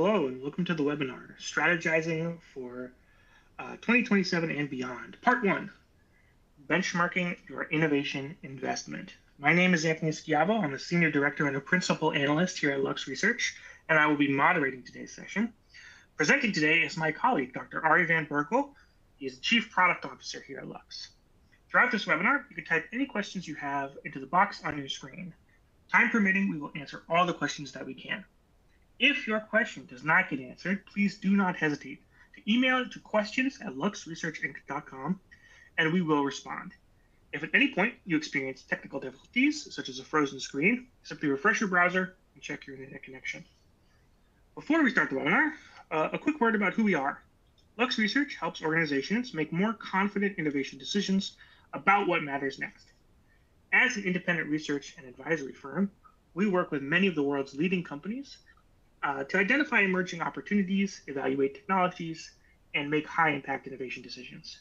Hello, and welcome to the webinar, Strategizing for 2027 and Beyond, Part 1, Benchmarking Your Innovation Investment. My name is Anthony Schiavo. I'm a Senior Director and a Principal Analyst here at Lux Research, and I will be moderating today's session. Presenting today is my colleague, Dr. Ari Van Berkel. He is the Chief Product Officer here at Lux. Throughout this webinar, you can type any questions you have into the box on your screen. Time permitting, we will answer all the questions that we can. If your question does not get answered, please do not hesitate to email it to questions@luxresearchinc.com and we will respond. If at any point you experience technical difficulties, such as a frozen screen, simply refresh your browser and check your internet connection. Before we start the webinar, a quick word about who we are. Lux Research helps organizations make more confident innovation decisions about what matters next. As an independent research and advisory firm, we work with many of the world's leading companies to identify emerging opportunities, evaluate technologies, and make high-impact innovation decisions.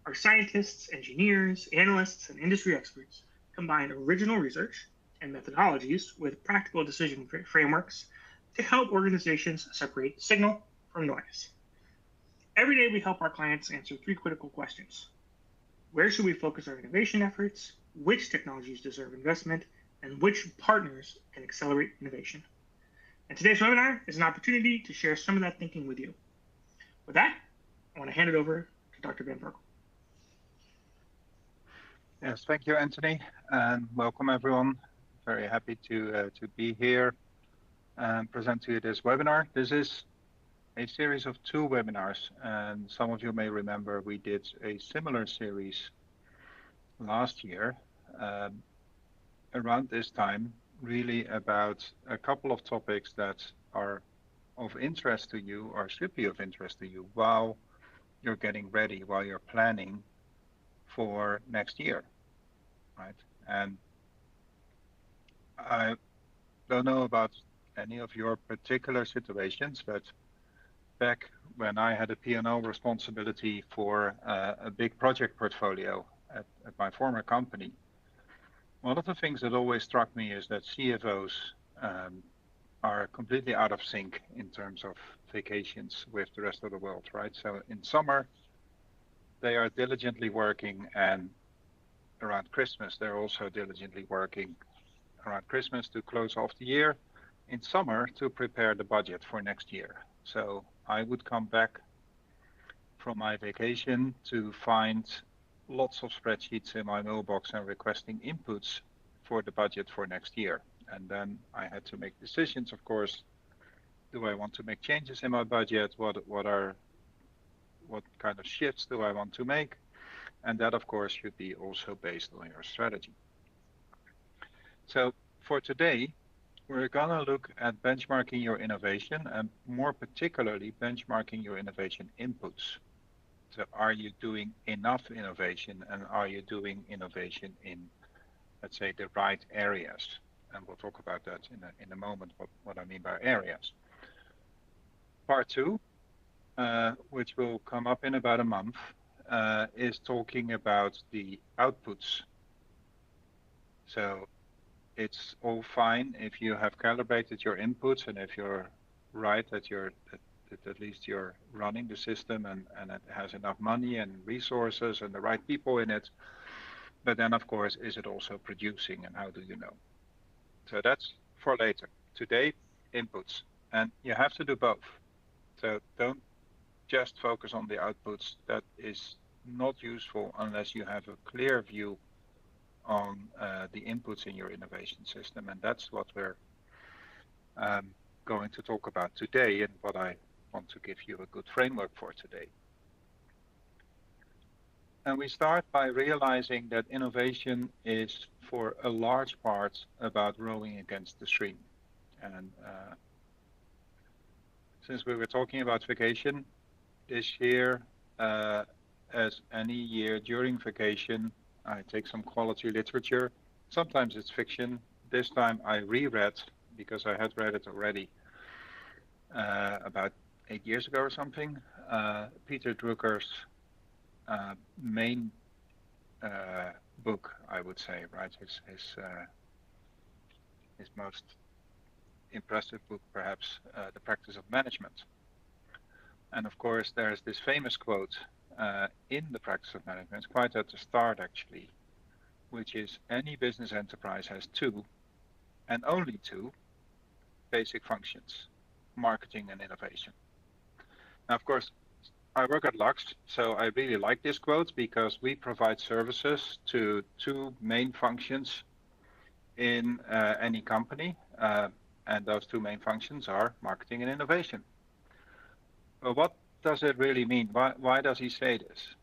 Our scientists, engineers, analysts, and industry experts combine original research and methodologies with practical decision frameworks to help organizations separate signal from noise. Every day, we help our clients answer 3 critical questions. Where should we focus our innovation efforts? Which technologies deserve investment? And which partners can accelerate innovation? And today's webinar is an opportunity to share some of that thinking with you. With that, I want to hand it over to Dr. Van Berkel. Yes, thank you, Anthony, and welcome everyone. Very happy to be here and present to you this webinar. This is a series of 2 webinars, and some of you may remember we did a similar series last year around this time, really about a couple of topics that are of interest to you or should be of interest to you while you're getting ready, while you're planning for next year, right? And I don't know about any of your particular situations, but back when I had a P&L responsibility for a big project portfolio at my former company, one of the things that always struck me is that CFOs are completely out of sync in terms of vacations with the rest of the world, right? So in summer, they are diligently working, and around Christmas, they're also diligently working around Christmas to close off the year, in summer to prepare the budget for next year. So I would come back from my vacation to find lots of spreadsheets in my mailbox and requesting inputs for the budget for next year. And then I had to make decisions, of course. Do I want to make changes in my budget? What kind of shifts do I want to make? And that, of course, should be also based on your strategy. So for today, we're going to look at benchmarking your innovation, and more particularly benchmarking your innovation inputs. So are you doing enough innovation, and are you doing innovation in, let's say, the right areas? And we'll talk about that in a moment, what I mean by areas. Part 2, which will come up in about a month, is talking about the outputs. So it's all fine if you have calibrated your inputs and if you're right that at least you're running the system and it has enough money and resources and the right people in it. But then, of course, is it also producing, and how do you know? So that's for later. Today, inputs. And you have to do both. So don't just focus on the outputs. That is not useful unless you have a clear view on the inputs in your innovation system. And that's what we're going to talk about today, and what I want to give you a good framework for today. And we start by realizing that innovation is, for a large part, about rowing against the stream. And since we were talking about vacation, this year, as any year during vacation, I take some quality literature. Sometimes it's fiction. This time I reread, because I had read it already about 8 years ago or something, Peter Drucker's main book, I would say, right? His most impressive book, perhaps, The Practice of Management. And of course, there's this famous quote in The Practice of Management, quite at the start actually, which is any business enterprise has two, and only two, basic functions: marketing and innovation. Now, of course, I work at Lux, so I really like this quote because we provide services to two main functions in any company, and those two main functions are marketing and innovation. Well, what does it really mean? Why does he say this?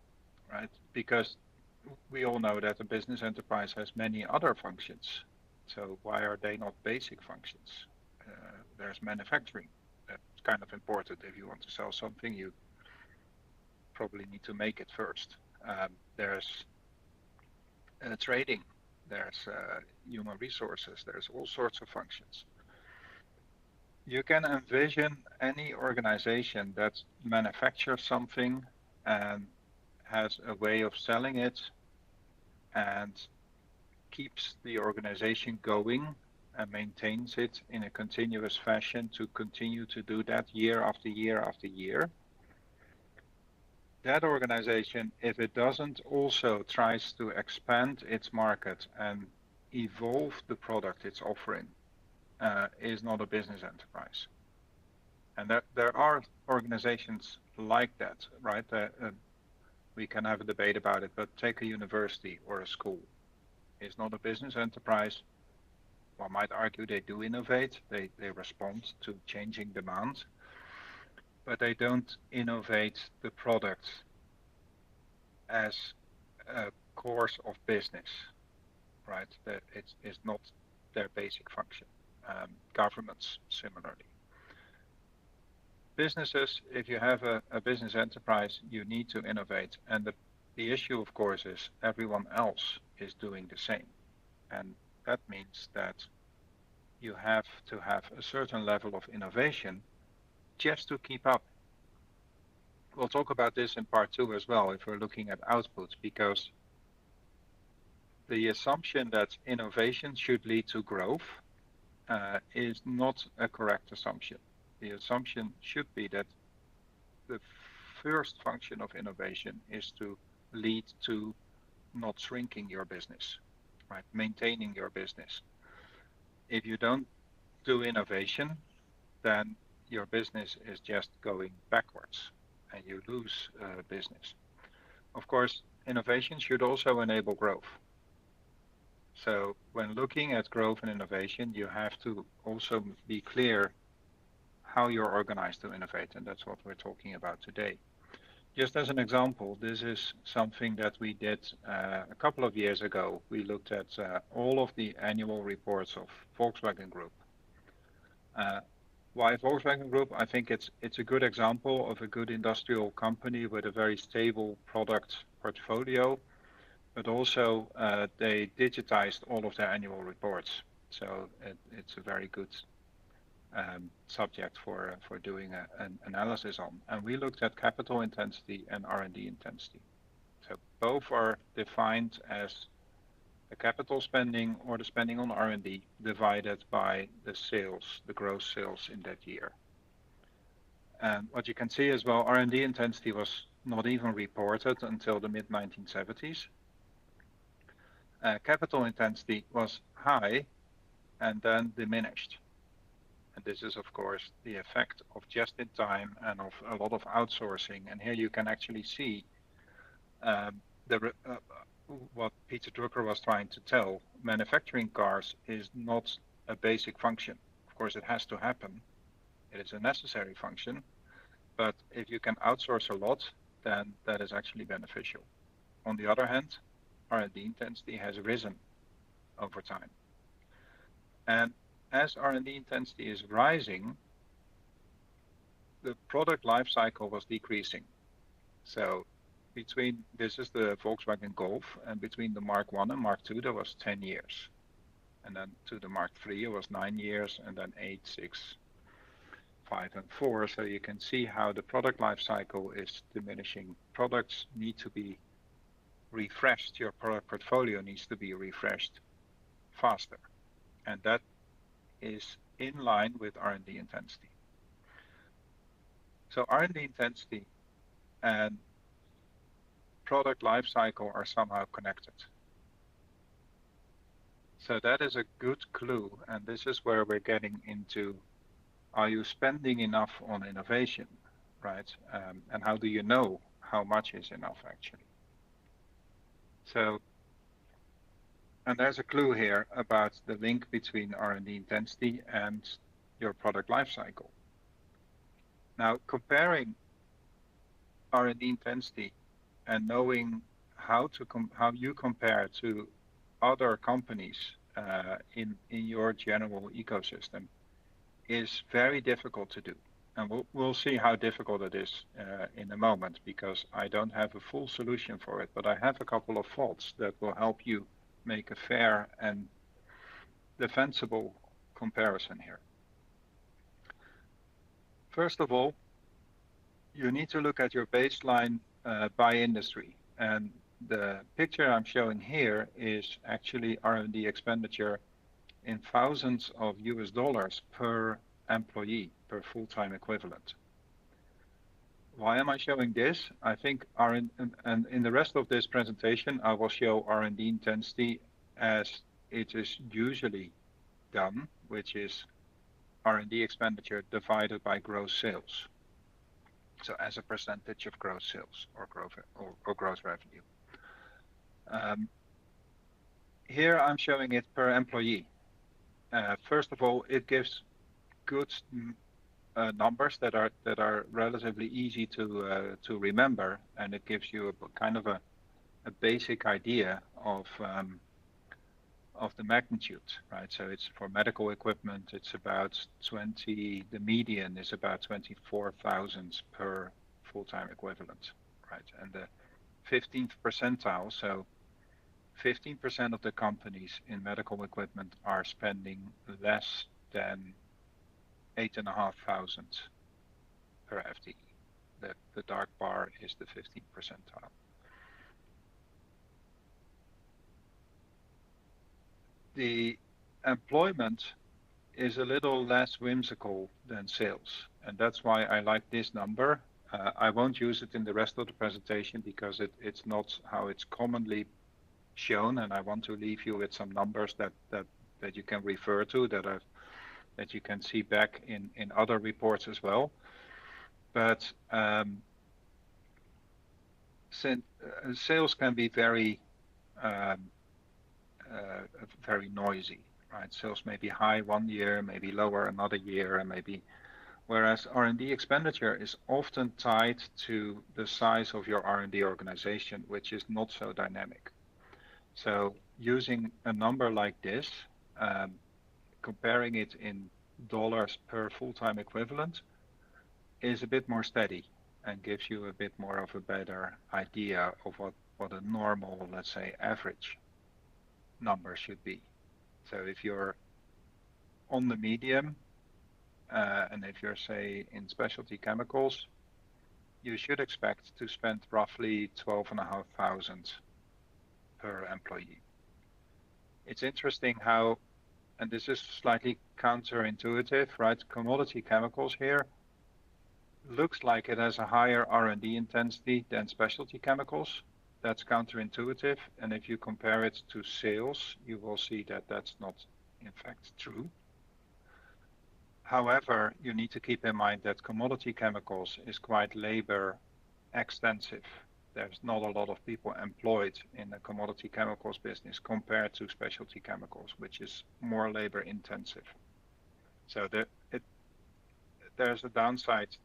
Right? Because we all know that a business enterprise has many other functions. So why are they not basic functions? There's manufacturing. That's kind of important. If you want to sell something, you probably need to make it first. There's trading. There's human resources. There's all sorts of functions. You can envision any organization that manufactures something and has a way of selling it and keeps the organization going and maintains it in a continuous fashion to continue to do that year after year after year. That organization, if it doesn't also tries to expand its market and evolve the product it's offering, is not a business enterprise. And there are organizations like that, right? We can have a debate about it, but take a university or a school. It's not a business enterprise. One might argue they do innovate, they respond to changing demand, but they don't innovate the product as a course of business, right? That it's not their basic function. Governments, similarly. Businesses, if you have a business enterprise, you need to innovate. And the issue, of course, is everyone else is doing the same. And that means that you have to have a certain level of innovation just to keep up. We'll talk about this in part 2 as well, if we're looking at output, because the assumption that innovation should lead to growth is not a correct assumption. The assumption should be that the first function of innovation is to lead to not shrinking your business, right? Maintaining your business. If you don't do innovation, then your business is just going backwards and you lose business. Of course, innovation should also enable growth. So when looking at growth and innovation, you have to also be clear how you're organized to innovate, and that's what we're talking about today. Just as an example, this is something that we did a couple of years ago. We looked at all of the annual reports of Volkswagen Group. Why Volkswagen Group? I think it's a good example of a good industrial company with a very stable product portfolio, but also they digitized all of their annual reports. So it's a very good subject for doing an analysis on. And we looked at capital intensity and R&D intensity. So both are defined as the capital spending or the spending on R&D divided by the sales, the gross sales in that year. And what you can see as well, R&D intensity was not even reported until the mid-1970s. Capital intensity was high and then diminished. And this is, of course, the effect of just-in-time and of a lot of outsourcing. And here you can actually see what Peter Drucker was trying to tell. Manufacturing cars is not a basic function. Of course, it has to happen. It is a necessary function. But if you can outsource a lot, then that is actually beneficial. On the other hand, R&D intensity has risen over time. And as R&D intensity is rising, the product life cycle was decreasing. So this is the Volkswagen Golf, and between the Mark I and Mark II, there was 10 years. And then to the Mark III, it was 9 years, and then 8, 6, 5, and 4. So you can see how the product life cycle is diminishing. Products need to be refreshed. Your product portfolio needs to be refreshed faster. And that is in line with R&D intensity. So R&D intensity and product lifecycle are somehow connected. So that is a good clue, and this is where we're getting into, are you spending enough on innovation, right? And how do you know how much is enough actually? So, and there's a clue here about the link between R&D intensity and your product lifecycle. Now, comparing R&D intensity and knowing how you compare to other companies in your general ecosystem is very difficult to do. And we'll see how difficult it is in a moment, because I don't have a full solution for it, but I have a couple of thoughts that will help you make a fair and defensible comparison here. First of all, you need to look at your baseline by industry. And the picture I'm showing here is actually R&D expenditure in thousands of US dollars per employee, per full-time equivalent. Why am I showing this? I think and in the rest of this presentation, I will show R&D intensity as it is usually done, which is R&D expenditure divided by gross sales. So as a percentage of gross sales or gross revenue. Here I'm showing it per employee. First of all, it gives good numbers that are relatively easy to remember, and it gives you a kind of a basic idea of the magnitude, right? So it's for medical equipment, it's about the median is about 24,000 per full-time equivalent, right? And the 15th percentile, so 15% of the companies in medical equipment are spending less than 8,500 per FTE. The dark bar is the 15th percentile. The employment is a little less whimsical than sales, and that's why I like this number. I won't use it in the rest of the presentation because it's not how it's commonly shown, and I want to leave you with some numbers that you can refer to, that you can see back in other reports as well. But sales can be very very noisy, right? Sales may be high one year, maybe lower another year, and maybe, whereas R&D expenditure is often tied to the size of your R&D organization, which is not so dynamic. So using a number like this, comparing it in dollars per full-time equivalent is a bit more steady and gives you a bit more of a better idea of what a normal, let's say, average number should be. So if you're on the medium, and if you're, say, in specialty chemicals, you should expect to spend roughly 12,500 per employee. It's interesting how, and this is slightly counterintuitive, right? Commodity chemicals here looks like it has a higher R&D intensity than specialty chemicals. That's counterintuitive, and if you compare it to sales, you will see that that's not in fact true. However, you need to keep in mind that commodity chemicals is quite labor extensive. There's not a lot of people employed in the commodity chemicals business compared to specialty chemicals, which is more labor intensive. So there's a downside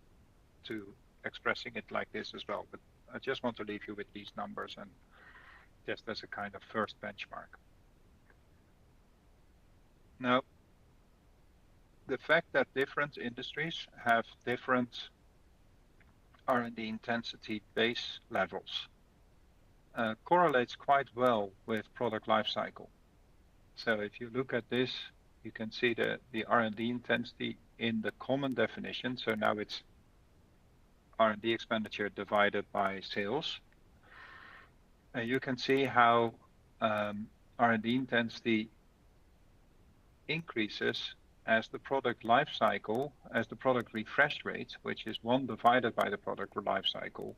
to expressing it like this as well, but I just want to leave you with these numbers and just as a kind of first benchmark. Now, the fact that different industries have different R&D intensity base levels correlates quite well with product lifecycle. So if you look at this, you can see the R&D intensity in the common definition. So now it's R&D expenditure divided by sales. And you can see how R&D intensity increases as the product life cycle, as the product refresh rate, which is 1 divided by the product life cycle,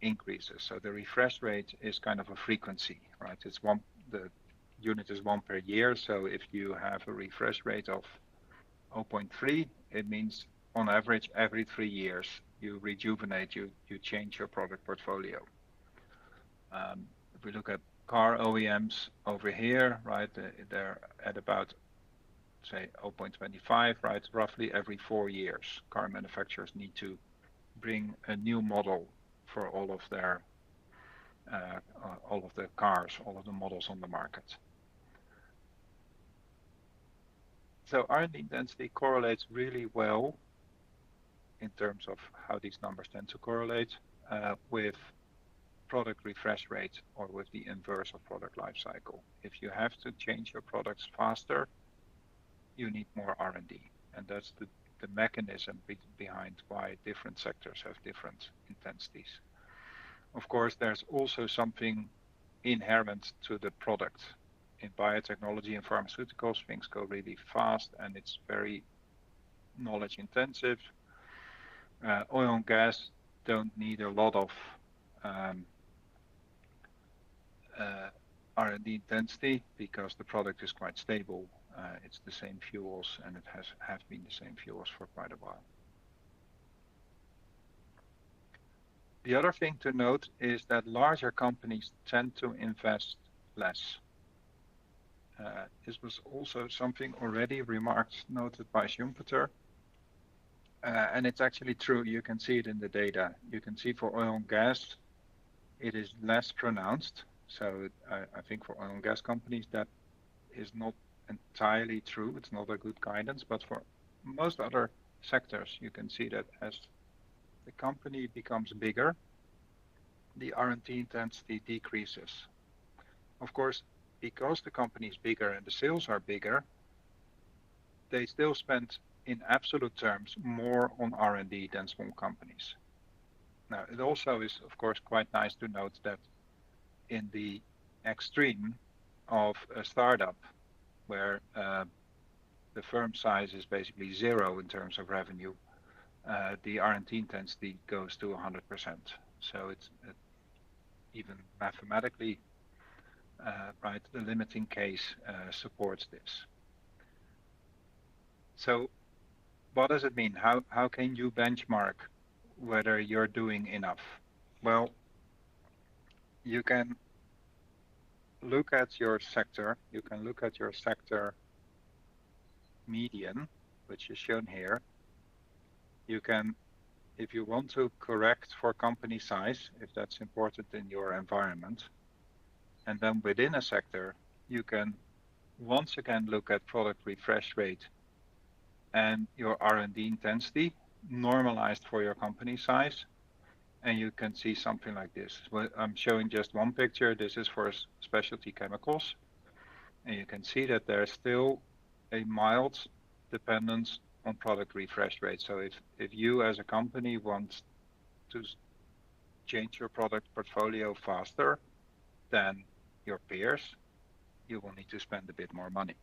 increases. So the refresh rate is kind of a frequency, right? It's one, the unit is 1 per year. So if you have a refresh rate of 0.3, it means on average every 3 years you rejuvenate, you change your product portfolio. If we look at car OEMs over here, right, they're at about, say, 0.25, right, roughly every 4 years. Car manufacturers need to bring a new model for all of the cars, all of the models on the market. So R&D intensity correlates really well in terms of how these numbers tend to correlate with product refresh rate or with the inverse of product life cycle. If you have to change your products faster, you need more R&D, and that's the mechanism behind why different sectors have different intensities. Of course, there's also something inherent to the product. In biotechnology and pharmaceuticals, things go really fast and it's very knowledge intensive. Oil and gas don't need a lot of R&D intensity because the product is quite stable. It's the same fuels and it has been the same fuels for quite a while. The other thing to note is that larger companies tend to invest less. This was also something already noted by Schumpeter. And it's actually true. You can see it in the data. You can see for oil and gas, it is less pronounced. So I think for oil and gas companies, that is not entirely true. It's not a good guidance. But for most other sectors, you can see that as the company becomes bigger, the R&D intensity decreases. Of course, because the company is bigger and the sales are bigger, they still spend in absolute terms more on R&D than small companies. Now, it also is, of course, quite nice to note that in the extreme of a startup, where the firm size is basically 0 in terms of revenue, the R&D intensity goes to 100%. So it's even mathematically, right, the limiting case supports this. So what does it mean? How can you benchmark whether you're doing enough? Well, you can look at your sector. You can look at your sector median, which is shown here. You can, if you want to correct for company size, if that's important in your environment, and then within a sector, you can once again look at product refresh rate and your R&D intensity normalized for your company size, and you can see something like this. Well, I'm showing just one picture. This is for specialty chemicals, and you can see that there's still a mild dependence on product refresh rate. So if you as a company want to change your product portfolio faster than your peers, you will need to spend a bit more money.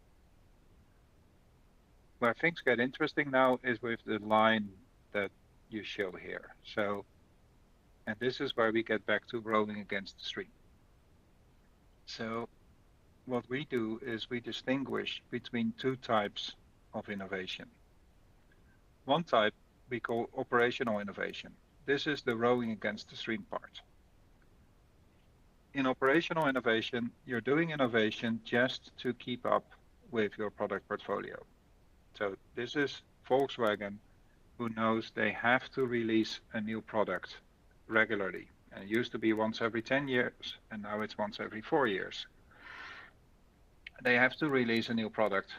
Where things get interesting now is with the line that you show here. So, and this is where we get back to rowing against the stream. So what we do is we distinguish between two types of innovation. One type we call operational innovation. This is the rowing against the stream part. In operational innovation, you're doing innovation just to keep up with your product portfolio. So this is Volkswagen, who knows they have to release a new product regularly. And it used to be once every 10 years, and now it's once every 4 years. They have to release a new product,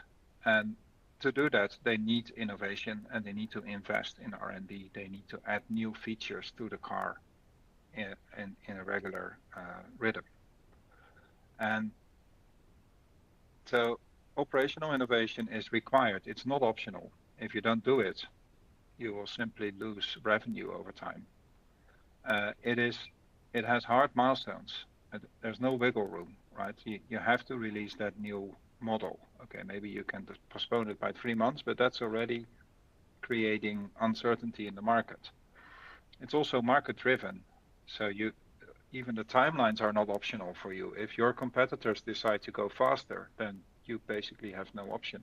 and to do that, they need innovation and they need to invest in R&D. They need to add new features to the car in a regular rhythm. And so operational innovation is required. It's not optional. If you don't do it, you will simply lose revenue over time. It has hard milestones. There's no wiggle room, right? You have to release that new model Okay, maybe you can postpone it by 3 months, but that's already creating uncertainty in the market. It's also market driven. So even the timelines are not optional for you. If your competitors decide to go faster, then you basically have no option.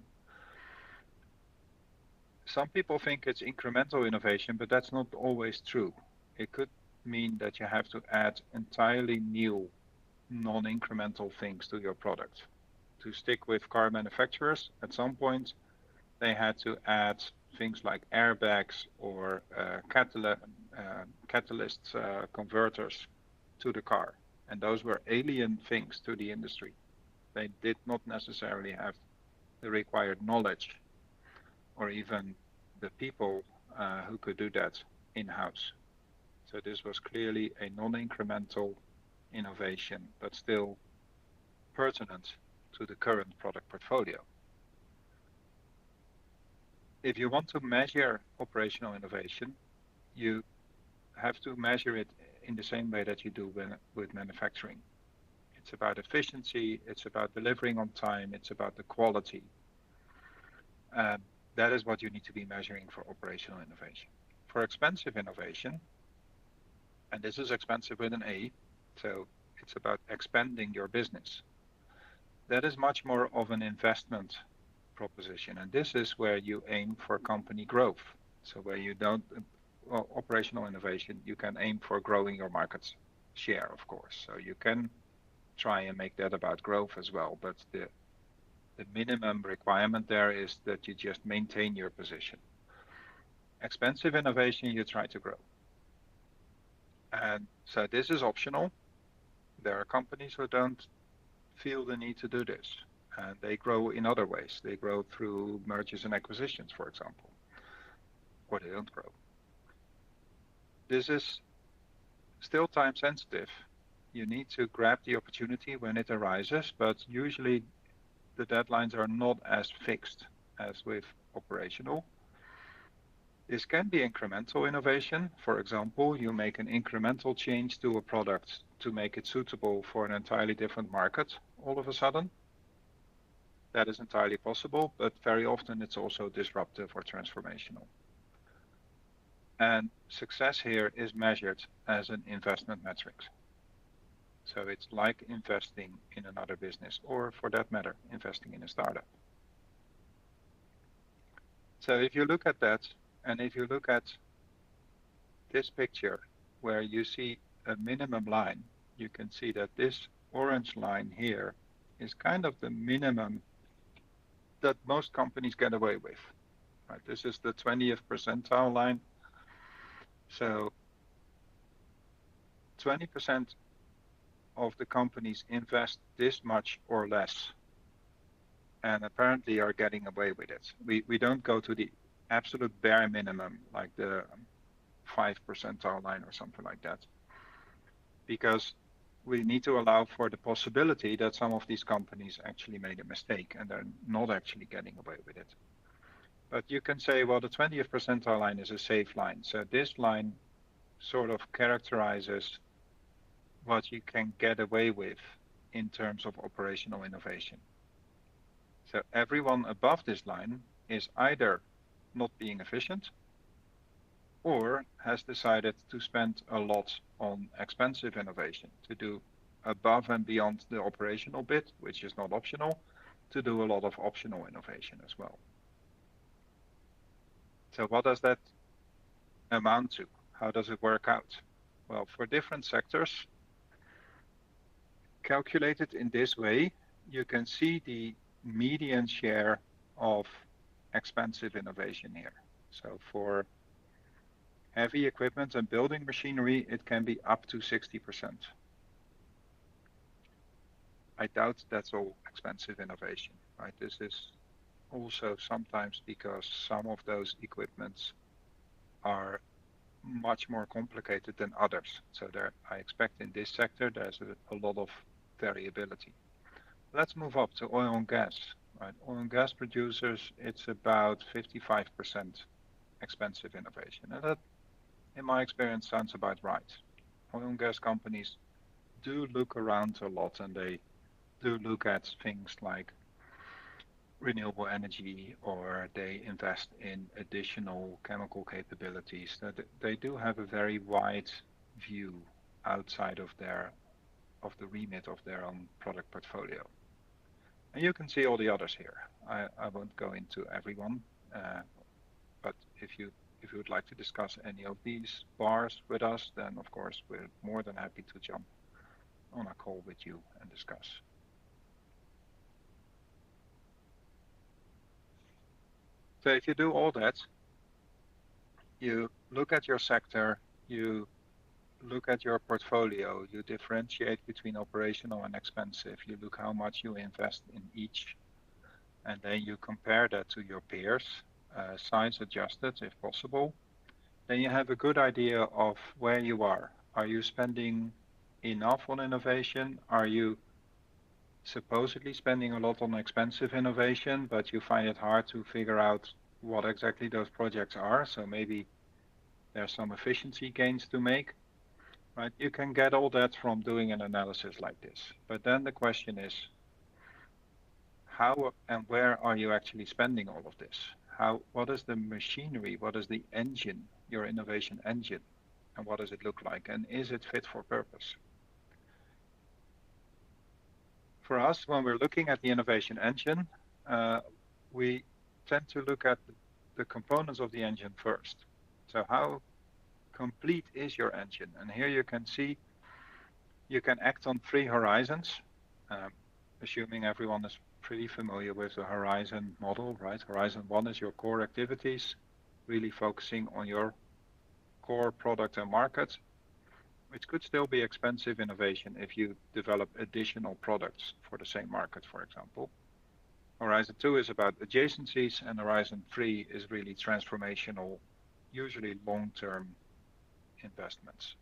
Some people think it's incremental innovation, but that's not always true. It could mean that you have to add entirely new non-incremental things to your product. To stick with car manufacturers, at some point they had to add things like airbags or catalyst converters to the car. And those were alien things to the industry. They did not necessarily have the required knowledge or even the people who could do that in-house. So this was clearly a non-incremental innovation, but still pertinent to the current product portfolio. If you want to measure operational innovation, you have to measure it in the same way that you do with manufacturing. It's about efficiency, it's about delivering on time, it's about the quality. That is what you need to be measuring for operational innovation. For expansive innovation, and this is expansive with an A, so it's about expanding your business. That is much more of an investment proposition, and this is where you aim for company growth. So where you don't, well, operational innovation, you can aim for growing your market share, of course. So you can try and make that about growth as well, but the minimum requirement there is that you just maintain your position. Expansive innovation, you try to grow. And so this is optional. There are companies who don't feel the need to do this, and they grow in other ways. They grow through mergers and acquisitions, for example, or they don't grow. This is still time sensitive. You need to grab the opportunity when it arises, but usually the deadlines are not as fixed as with operational. This can be incremental innovation. For example, you make an incremental change to a product to make it suitable for an entirely different market all of a sudden. That is entirely possible, but very often it's also disruptive or transformational. And success here is measured as an investment metric. So it's like investing in another business, or for that matter, investing in a startup. So if you look at that, and if you look at this picture where you see a minimum line, you can see that this orange line here is kind of the minimum that most companies get away with. Right? This is the 20th percentile line. So 20% of the companies invest this much or less, and apparently are getting away with it. We don't go to the absolute bare minimum, like the 5 percentile line or something like that, because we need to allow for the possibility that some of these companies actually made a mistake and they're not actually getting away with it. But you can say, well, the 20th percentile line is a safe line. So this line sort of characterizes what you can get away with in terms of operational innovation. So everyone above this line is either not being efficient or has decided to spend a lot on expensive innovation, to do above and beyond the operational bit, which is not optional, to do a lot of optional innovation as well. So what does that amount to? How does it work out? Well, for different sectors, calculated in this way, you can see the median share of expensive innovation here. So for heavy equipment and building machinery, it can be up to 60%. I doubt that's all expensive innovation, right? This is also sometimes because some of those equipments are much more complicated than others. So there, I expect in this sector, there's a lot of variability. Let's move up to oil and gas. Right? Oil and gas producers, it's about 55% expensive innovation. And that, in my experience, sounds about right. Oil and gas companies do look around a lot, and they do look at things like renewable energy or they invest in additional chemical capabilities. That they do have a very wide view outside of the remit of their own product portfolio. And you can see all the others here. I won't go into everyone, but if you would like to discuss any of these bars with us, then of course we're more than happy to jump on a call with you and discuss. So if you do all that, you look at your sector, you look at your portfolio, you differentiate between operational and expensive, you look how much you invest in each, and then you compare that to your peers, size adjusted if possible. Then you have a good idea of where you are. Are you spending enough on innovation? Are you supposedly spending a lot on expensive innovation, but you find it hard to figure out what exactly those projects are? So maybe there's some efficiency gains to make, right? You can get all that from doing an analysis like this. But then the question is, how and where are you actually spending all of this? What is the machinery? What is the engine, your innovation engine? And what does it look like? And is it fit for purpose? For us, when we're looking at the innovation engine, we tend to look at the components of the engine first. So how complete is your engine? And here you can see you can act on 3 horizons, assuming everyone is pretty familiar with the horizon model, right? Horizon 1 is your core activities, really focusing on your core product and market, which could still be expensive innovation if you develop additional products for the same market, for example. Horizon 2 is about adjacencies, and Horizon 3 is really transformational, usually long-term investments.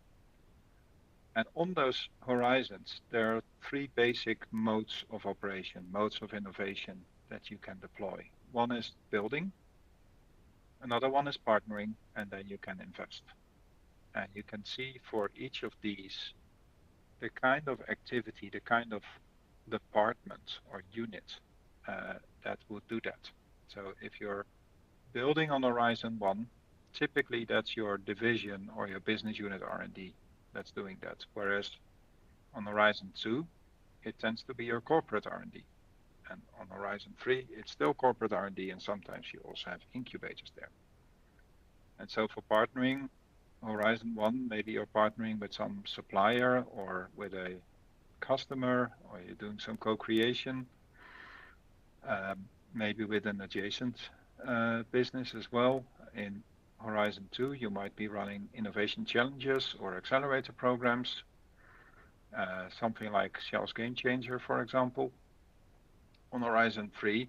And on those horizons, there are 3 basic modes of operation, modes of innovation that you can deploy. One is building, another one is partnering, and then you can invest. And you can see for each of these, the kind of activity, the kind of department or unit that would do that. So if you're building on Horizon 1, typically that's your division or your business unit R&D that's doing that. Whereas on Horizon 2, it tends to be your corporate R&D. And on Horizon 3, it's still corporate R&D, and sometimes you also have incubators there. And so for partnering, Horizon 1, maybe you're partnering with some supplier or with a customer, or you're doing some co-creation, maybe with an adjacent business as well. In Horizon 2, you might be running innovation challenges or accelerator programs, something like Shell's Game Changer, for example. On Horizon 3,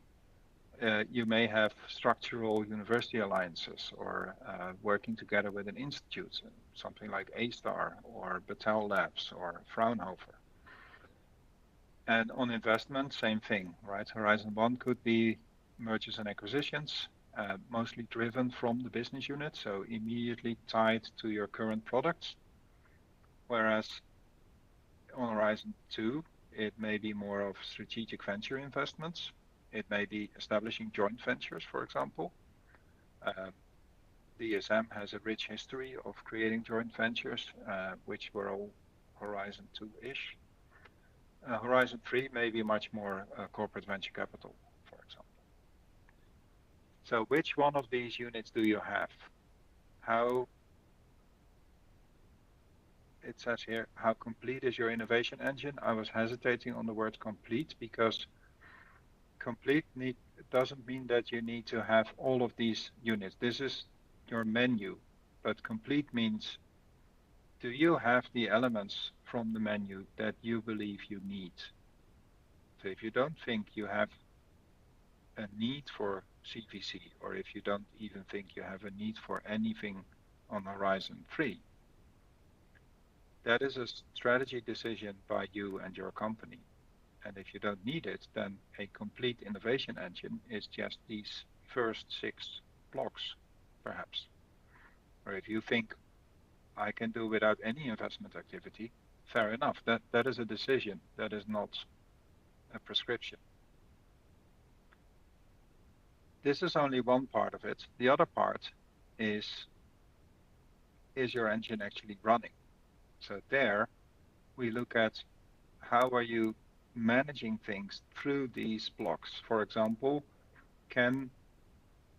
you may have structural university alliances or working together with an institute, something like A-Star or Battelle Labs or Fraunhofer. And on investment, same thing, right? Horizon 1 could be mergers and acquisitions, mostly driven from the business unit, so immediately tied to your current products. Whereas on Horizon 2, it may be more of strategic venture investments. It may be establishing joint ventures, for example. DSM has a rich history of creating joint ventures, which were all Horizon 2-ish. Horizon 3 may be much more corporate venture capital, for example. So which one of these units do you have? It says here, how complete is your innovation engine? I was hesitating on the word complete because complete doesn't mean that you need to have all of these units. This is your menu, but complete means, do you have the elements from the menu that you believe you need? So if you don't think you have a need for CVC, or if you don't even think you have a need for anything on Horizon 3, that is a strategy decision by you and your company. And if you don't need it, then a complete innovation engine is just these first 6 blocks, perhaps. Or if you think I can do without any investment activity, fair enough. That is a decision. That is not a prescription. This is only one part of it. The other part is your engine actually running? So there we look at how are you managing things through these blocks. For example, can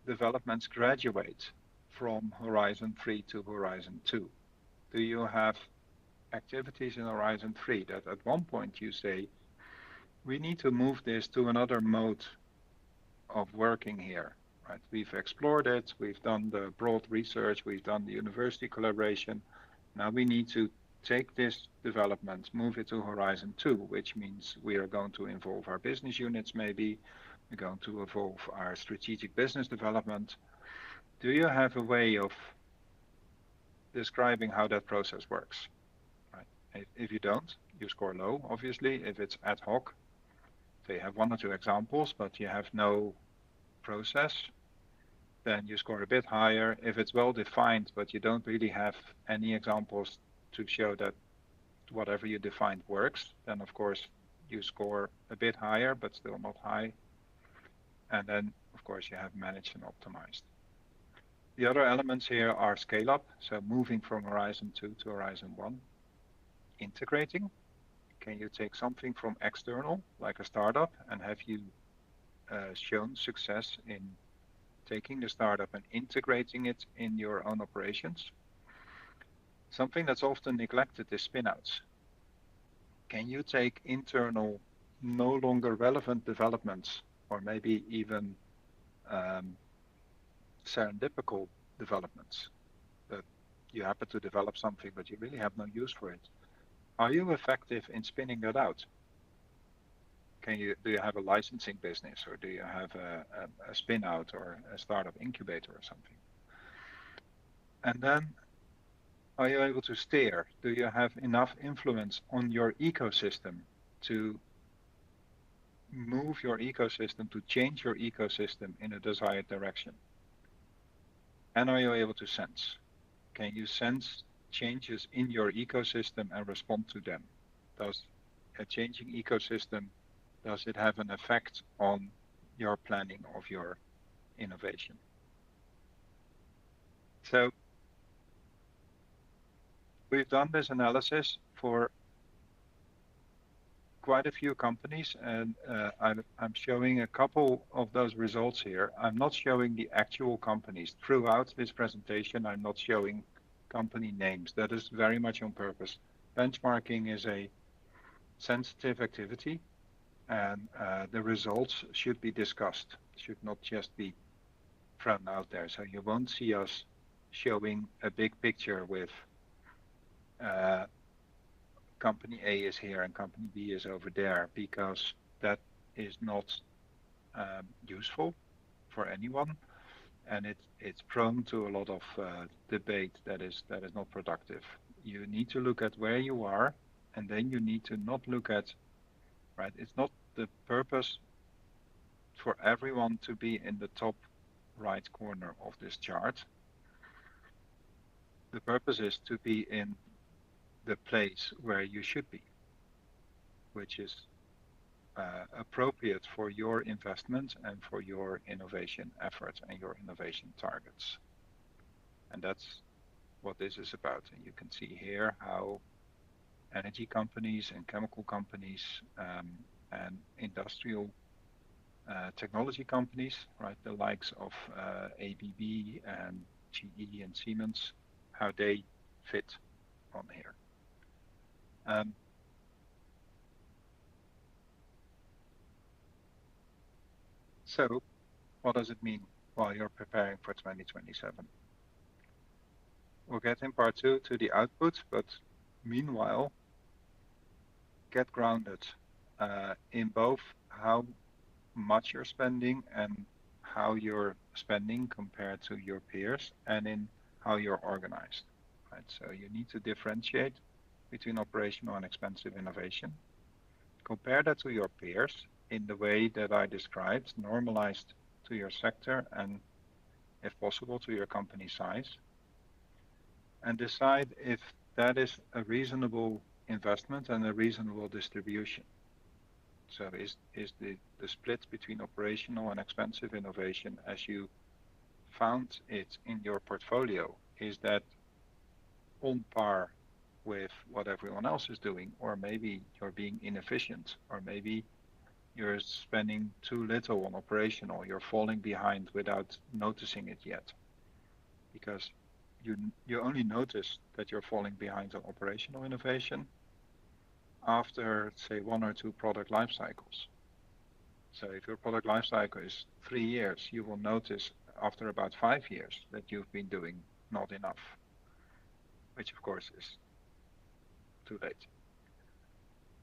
developments graduate from Horizon 3 to Horizon 2? Do you have activities in Horizon 3 that at one point you say, we need to move this to another mode of working here, right? We've explored it, we've done the broad research, we've done the university collaboration. Now we need to take this development, move it to Horizon 2, which means we are going to involve our business units maybe, we're going to evolve our strategic business development. Do you have a way of describing how that process works? Right? If you don't, you score low, obviously. If it's ad hoc, so you have one or two examples, but you have no process, then you score a bit higher. If it's well defined, but you don't really have any examples to show that whatever you defined works, then of course you score a bit higher, but still not high. And then of course you have managed and optimized. The other elements here are scale up, so moving from Horizon 2 to Horizon 1. Integrating, can you take something from external, like a startup, and have you shown success in taking the startup and integrating it in your own operations? Something that's often neglected is spin-outs. Can you take internal, no longer relevant developments, or maybe even serendipical developments, that you happen to develop something but you really have no use for it? Are you effective in spinning that out? Do you have a licensing business, or do you have a spin out or a startup incubator or something? And then, are you able to steer? Do you have enough influence on your ecosystem to move your ecosystem, to change your ecosystem in a desired direction? And are you able to sense? Can you sense changes in your ecosystem and respond to them? Does a changing ecosystem, does it have an effect on your planning of your innovation? So we've done this analysis for quite a few companies, and I'm showing a couple of those results here. I'm not showing the actual companies. Throughout this presentation, I'm not showing company names. That is very much on purpose. Benchmarking is a sensitive activity, and the results should be discussed, should not just be thrown out there. So you won't see us showing a big picture with company A is here and company B is over there, because that is not useful for anyone, and it's prone to a lot of debate that is not productive. You need to look at where you are, and then you need to not look at, right, it's not the purpose for everyone to be in the top right corner of this chart. The purpose is to be in the place where you should be, which is appropriate for your investment and for your innovation efforts and your innovation targets. And that's what this is about. And you can see here how energy companies and chemical companies and industrial technology companies, right, the likes of ABB and GE and Siemens, how they fit on here. So what does it mean while you're preparing for 2027? We'll get in part 2 to the output, but meanwhile, get grounded in both how much you're spending and how you're spending compared to your peers, and in how you're organized. Right? So you need to differentiate between operational and expensive innovation. Compare that to your peers in the way that I described, normalized to your sector and, if possible, to your company size, and decide if that is a reasonable investment and a reasonable distribution. So is the split between operational and expensive innovation as you found it in your portfolio, is that on par with what everyone else is doing? Or maybe you're being inefficient, or maybe you're spending too little on operational, you're falling behind without noticing it yet, because you only notice that you're falling behind on operational innovation after, say, 1 or 2 product life cycles. So if your product life cycle is 3 years, you will notice after about 5 years that you've been doing not enough, which of course is too late.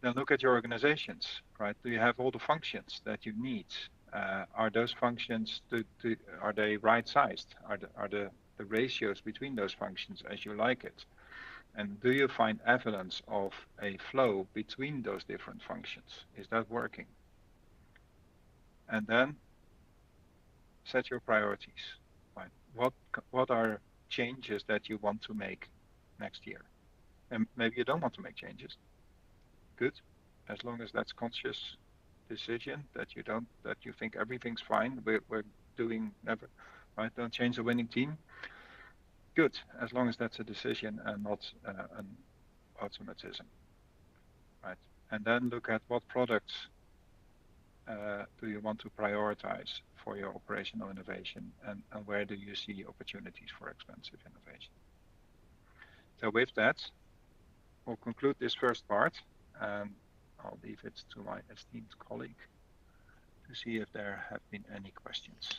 Then look at your organizations, right? Do you have all the functions that you need? Are those functions, are they right sized? Are the ratios between those functions as you like it? And do you find evidence of a flow between those different functions? Is that working? And then set your priorities. Right? What are changes that you want to make next year? And maybe you don't want to make changes. Good, as long as that's conscious decision, that you think everything's fine. We're doing never, right? Don't change the winning team. Good, as long as that's a decision and not an automatism, right? And then look at what products do you want to prioritize for your operational innovation, and where do you see opportunities for expensive innovation? So with that, we'll conclude this first part, and I'll leave it to my esteemed colleague to see if there have been any questions.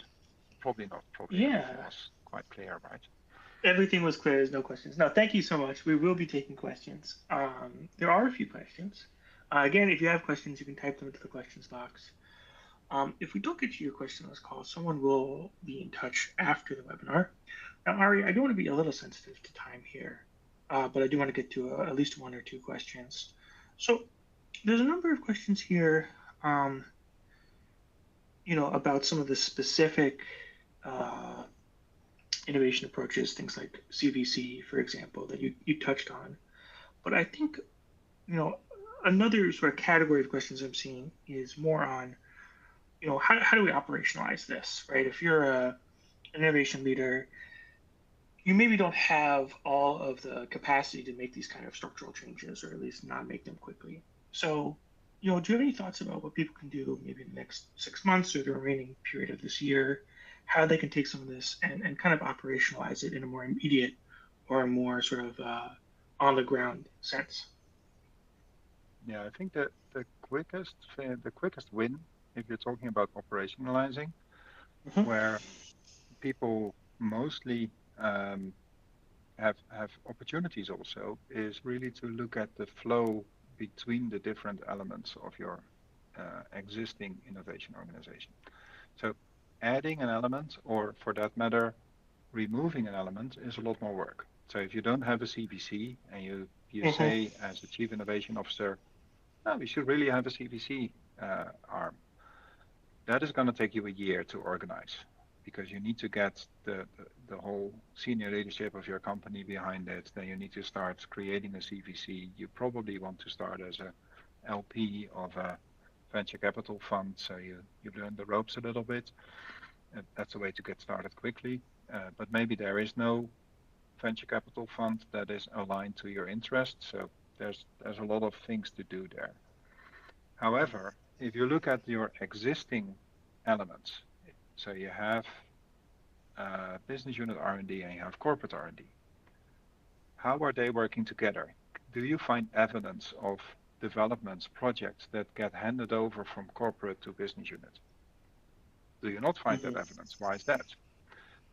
Probably not. Probably everything was quite clear, right? Everything was clear. There's no questions. No, thank you so much. We will be taking questions. There are a few questions. Again, if you have questions, you can type them into the questions box. If we don't get to your question on this call, someone will be in touch after the webinar. Now, Ari, I do want to be a little sensitive to time here, but I do want to get to at least 1 or 2 questions. So there's a number of questions here, about some of the specific innovation approaches, things like CVC, for example, that you touched on. But I think, another sort of category of questions I'm seeing is more on, how do we operationalize this, right? If you're an innovation leader, you maybe don't have all of the capacity to make these kind of structural changes, or at least not make them quickly. So, do you have any thoughts about what people can do maybe in the next 6 months or the remaining period of this year, how they can take some of this and kind of operationalize it in a more immediate or a more sort of on the ground sense? Yeah, I think that the quickest win, if you're talking about operationalizing, where people mostly have opportunities also, is really to look at the flow between the different elements of your existing innovation organization. So adding an element, or for that matter, removing an element, is a lot more work. So if you don't have a CVC and you say as a chief innovation officer, no, we should really have a CVC arm, that is going to take you a year to organize, because you need to get the whole senior leadership of your company behind it. Then you need to start creating a CVC. You probably want to start as a LP of a venture capital fund, so you learn the ropes a little bit. That's a way to get started quickly. But maybe there is no venture capital fund that is aligned to your interests. So there's a lot of things to do there. However, if you look at your existing elements, so you have business unit R&D and you have corporate R&D, how are they working together? Do you find evidence of developments, projects that get handed over from corporate to business unit? Do you not find that evidence? Why is that?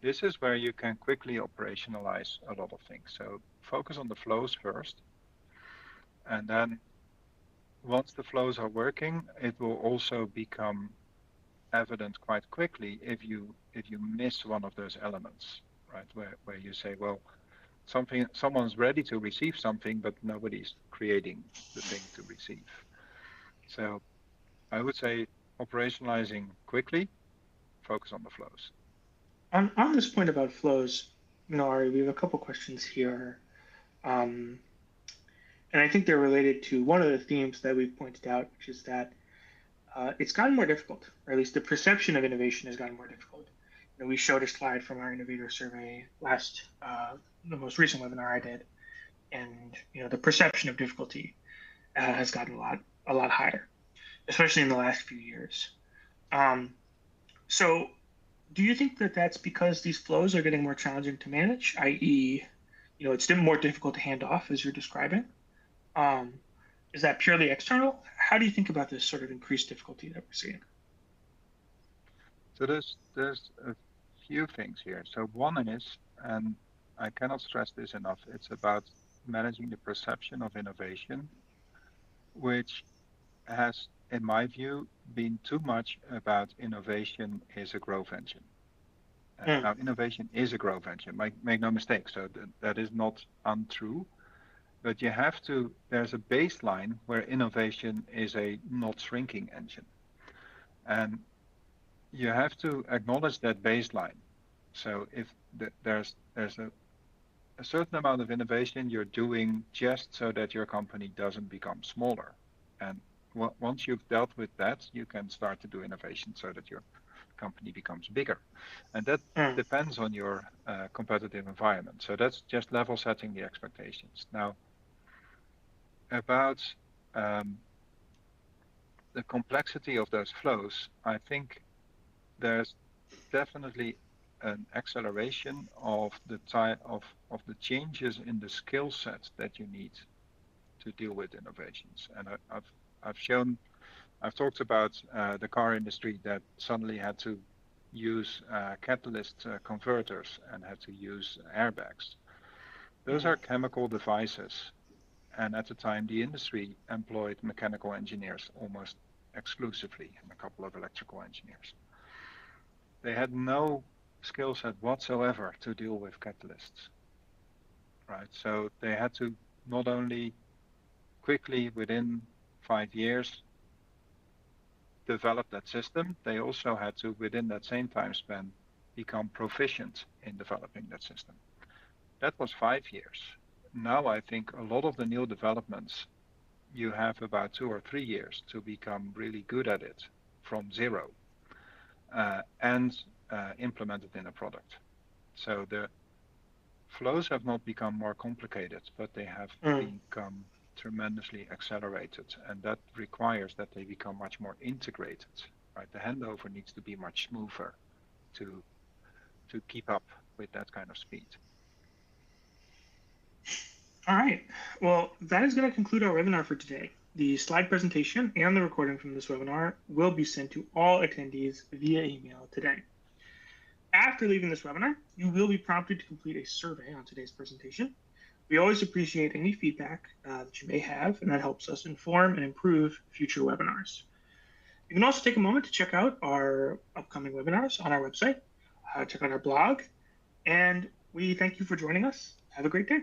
This is where you can quickly operationalize a lot of things. So focus on the flows first, and then once the flows are working, it will also become evident quite quickly if you miss one of those elements, right? Where you say, well, someone's ready to receive something, but nobody's creating the thing to receive. So I would say operationalizing quickly, focus on the flows. On this point about flows, Ari, we have a couple questions here. And I think they're related to one of the themes that we've pointed out, which is that it's gotten more difficult, or at least the perception of innovation has gotten more difficult. We showed a slide from our innovator survey the most recent webinar I did, and the perception of difficulty has gotten a lot higher, especially in the last few years. So, do you think that that's because these flows are getting more challenging to manage, i.e., it's more difficult to hand off as you're describing? Um, is that purely external? How do you think about this sort of increased difficulty that we're seeing? So there's a few things here. So one is, and I cannot stress this enough, it's about managing the perception of innovation, which has, in my view, been too much about innovation is a growth engine. Now, innovation is a growth engine, make no mistake. So that is not untrue, but you have to, there's a baseline where innovation is a not shrinking engine. And you have to acknowledge that baseline. So if there's a certain amount of innovation you're doing just so that your company doesn't become smaller. And once you've dealt with that, you can start to do innovation so that your company becomes bigger. And that depends on your competitive environment. So that's just level setting the expectations. Now, about the complexity of those flows, I think there's definitely an acceleration of the of the changes in the skill set that you need to deal with innovations. And I've talked about the car industry that suddenly had to use catalyst converters and had to use airbags. Those are chemical devices. And at the time, the industry employed mechanical engineers almost exclusively and a couple of electrical engineers. They had no skill set whatsoever to deal with catalysts, right? So they had to not only quickly, within 5 years, develop that system, they also had to, within that same time span, become proficient in developing that system. That was 5 years. Now I think a lot of the new developments, you have about 2 or 3 years to become really good at it from zero and implement it in a product. So the flows have not become more complicated, but they have become tremendously accelerated, and that requires that they become much more integrated. Right, the handover needs to be much smoother to keep up with that kind of speed. All right. Well, that is going to conclude our webinar for today. The slide presentation and the recording from this webinar will be sent to all attendees via email today. After leaving this webinar, you will be prompted to complete a survey on today's presentation. We always appreciate any feedback that you may have, and that helps us inform and improve future webinars. You can also take a moment to check out our upcoming webinars on our website, check out our blog, and we thank you for joining us. Have a great day.